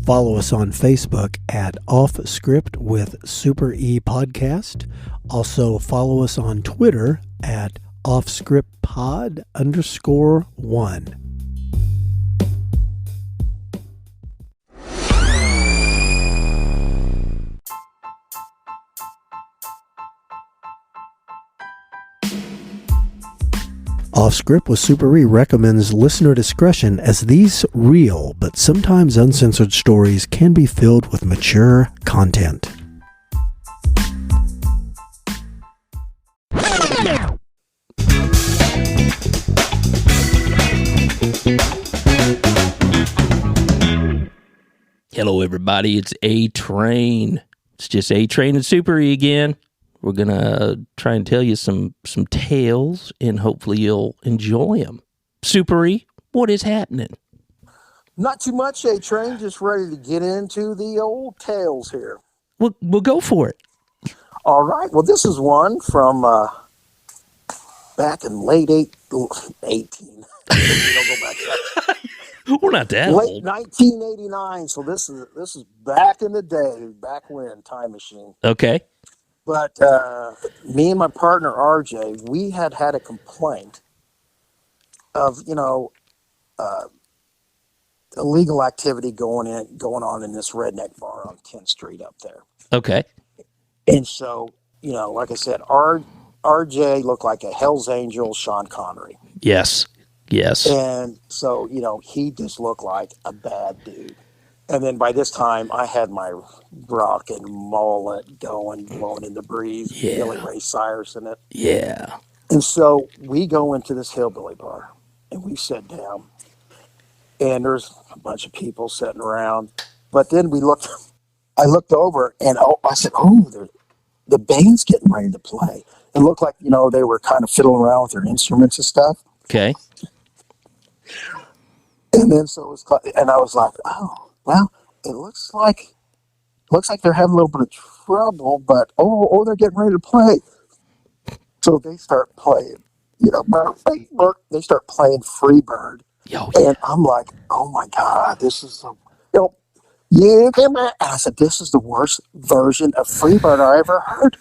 Follow us on Facebook at Off Script with Super E Podcast. Also follow us on Twitter at offscriptpod_1. Off Script with Super E recommends listener discretion, as these real but sometimes uncensored stories can be filled with mature content. Hello, everybody. It's A-Train. It's just A-Train and Super E again. We're going to try and tell you some tales, and hopefully you'll enjoy them. Super E, what is happening? Not too much, A-Train. Just ready to get into the old tales here. We'll go for it. All right. Well, this is one from back in late 18. Don't go back yet. We're not that late old. 1989. So this is back in the day, back when, time machine. Okay. But me and my partner, RJ, we had a complaint of, illegal activity going on in this redneck bar on 10th Street up there. Okay. And so, like I said, RJ looked like a Hell's Angel, Sean Connery. Yes. And so, he just looked like a bad dude. And then by this time, I had my rockin' mullet going, blowing in the breeze, Billy Ray Cyrus in it. Yeah. And so we go into this hillbilly bar, and we sit down, and there's a bunch of people sitting around. But then I looked over, and I said, the band's getting ready to play. It looked like, they were kind of fiddling around with their instruments and stuff. Okay. And then and I was like, oh. Well, it looks like they're having a little bit of trouble, but they're getting ready to play. So they start playing, they start playing Freebird. Oh, yeah. And I'm like, oh my God, this is you came back. And I said, this is the worst version of Freebird I ever heard.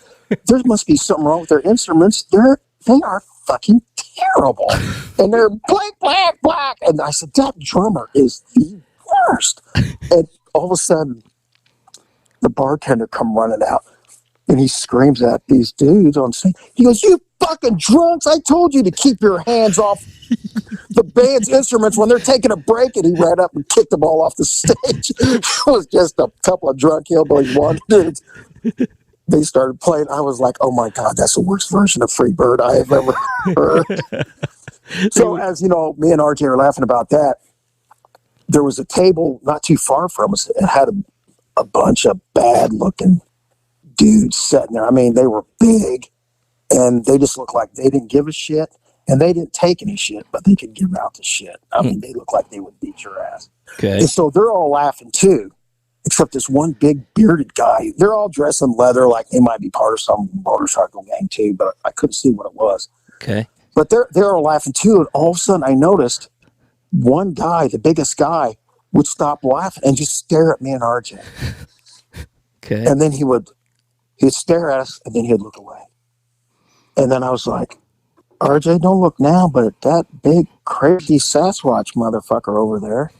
There must be something wrong with their instruments. They are fucking terrible. And they're black, black, black. And I said, that drummer is the worst. And all of a sudden, the bartender come running out, and he screams at these dudes on stage. He goes, "You fucking drunks! I told you to keep your hands off the band's instruments when they're taking a break." And he ran up and kicked them all off the stage. It was just a couple of drunk hillbilly dudes. They started playing. I was like, "Oh my God, that's the worst version of Freebird I have ever heard." So, as you know, me and RJ are laughing about that. There was a table not too far from us. It had a bunch of bad-looking dudes sitting there. I mean, they were big, and they just looked like they didn't give a shit, and they didn't take any shit, but they could give out the shit. I mean, they looked like they would beat your ass. Okay. And so they're all laughing, too, except this one big bearded guy. They're all dressed in leather like they might be part of some motorcycle gang, too, but I couldn't see what it was. Okay. But they're all laughing, too, and all of a sudden I noticed one guy, the biggest guy, would stop laughing and just stare at me and RJ. Okay. And then he'd stare at us, and then he'd look away. And then I was like, RJ, don't look now, but that big, crazy Sasquatch motherfucker over there,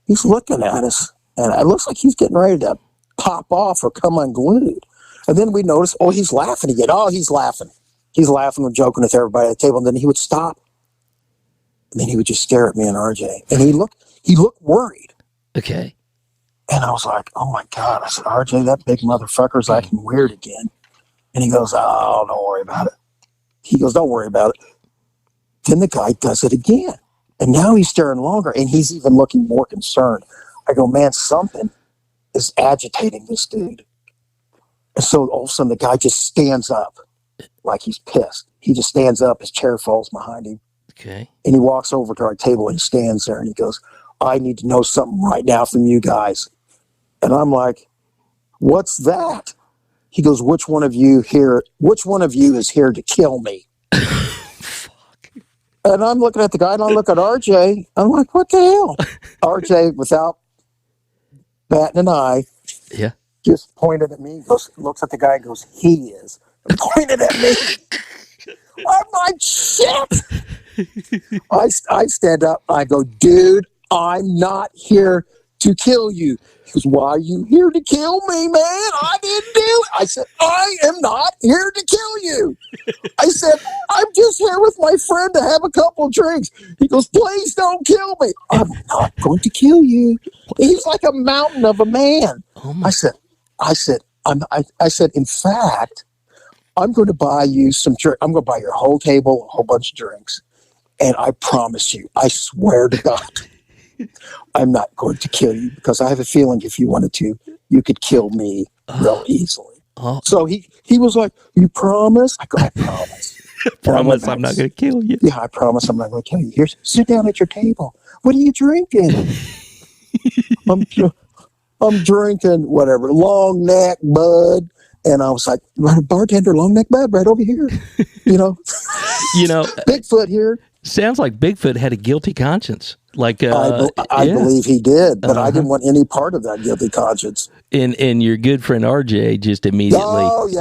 he's looking at us. And it looks like he's getting ready to pop off or come unglued. And then we noticed, he's laughing again. He's laughing. He's laughing and joking with everybody at the table. And then he would stop. And then he would just stare at me and RJ. And he looked worried. Okay. And I was like, oh my God. I said, RJ, that big motherfucker's acting weird again. And he goes, don't worry about it. He goes, don't worry about it. Then the guy does it again. And now he's staring longer, and he's even looking more concerned. I go, man, something is agitating this dude. And so all of a sudden the guy just stands up like he's pissed. He just stands up. His chair falls behind him. Okay. And he walks over to our table and he stands there and he goes, I need to know something right now from you guys. And I'm like, what's that? He goes, which one of you is here to kill me? Fuck. And I'm looking at the guy and I look at RJ. I'm like, what the hell? RJ, without batting an eye, Yeah. just pointed at me, goes, looks at the guy and goes, he is. And pointed at me. I'm like, shit. I stand up. I go, dude, I'm not here to kill you. He goes, why are you here to kill me, man? I didn't do it. I said, I am not here to kill you. I said, I'm just here with my friend to have a couple of drinks. He goes, please don't kill me. I'm not going to kill you. He's like a mountain of a man. Oh my. I said, in fact, I'm going to buy you some drink. I'm going to buy your whole table, a whole bunch of drinks. And I promise you, I swear to God, I'm not going to kill you because I have a feeling if you wanted to, you could kill me real easily. Oh. So he was like, you promise? I go, I promise. Promise I'm not going to kill you. Yeah, I promise I'm not going to kill you. Here, sit down at your table. What are you drinking? I'm drinking whatever, long neck bud. And I was like, bartender, long neck bud, right over here. You know, Bigfoot here. Sounds like Bigfoot had a guilty conscience. Like I believe he did, but I didn't want any part of that guilty conscience. And your good friend RJ just immediately,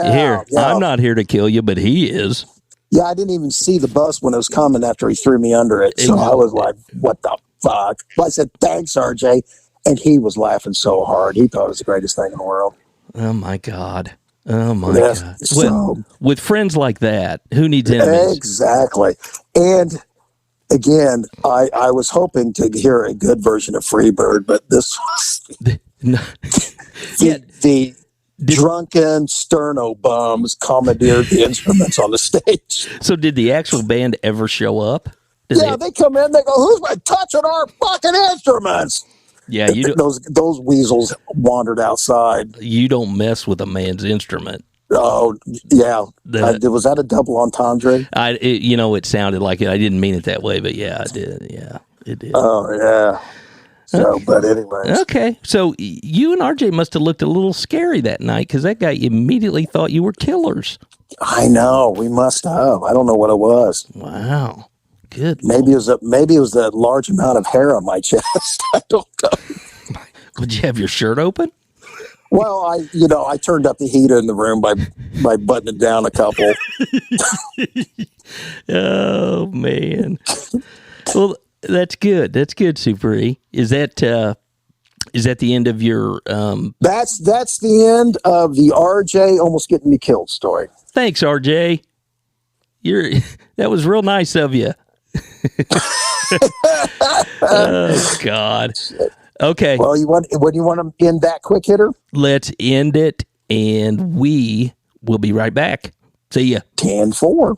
I'm not here to kill you, but he is. Yeah, I didn't even see the bus when it was coming after he threw me under it. So I was like, what the fuck? But I said, thanks, RJ. And he was laughing so hard. He thought it was the greatest thing in the world. Oh, my God. Oh, my God. So, with friends like that, who needs enemies? Exactly. And again, I was hoping to hear a good version of Freebird, but this was the drunken sterno bums commandeered the instruments on the stage. So did the actual band ever show up? They come in, they go, who's been touching our fucking instruments? Yeah, those weasels wandered outside. You don't mess with a man's instrument. Oh, yeah. Was that a double entendre? It sounded like it. I didn't mean it that way, but yeah, I did. Yeah, it did. Oh, yeah. So, but anyway. Okay. So you and RJ must have looked a little scary that night because that guy immediately thought you were killers. I know. We must have. I don't know what it was. Wow. Good. Maybe it was the large amount of hair on my chest. I don't know. Would you have your shirt open? Well, I turned up the heat in the room by buttoning it down a couple. Oh man. Well, that's good. That's good, Super E. Is that the end of your That's the end of the RJ almost getting me killed story. Thanks, RJ. That was real nice of you. Oh God. Okay. Well, you want to end that quick hitter? Let's end it, and we will be right back. See ya. 10-4.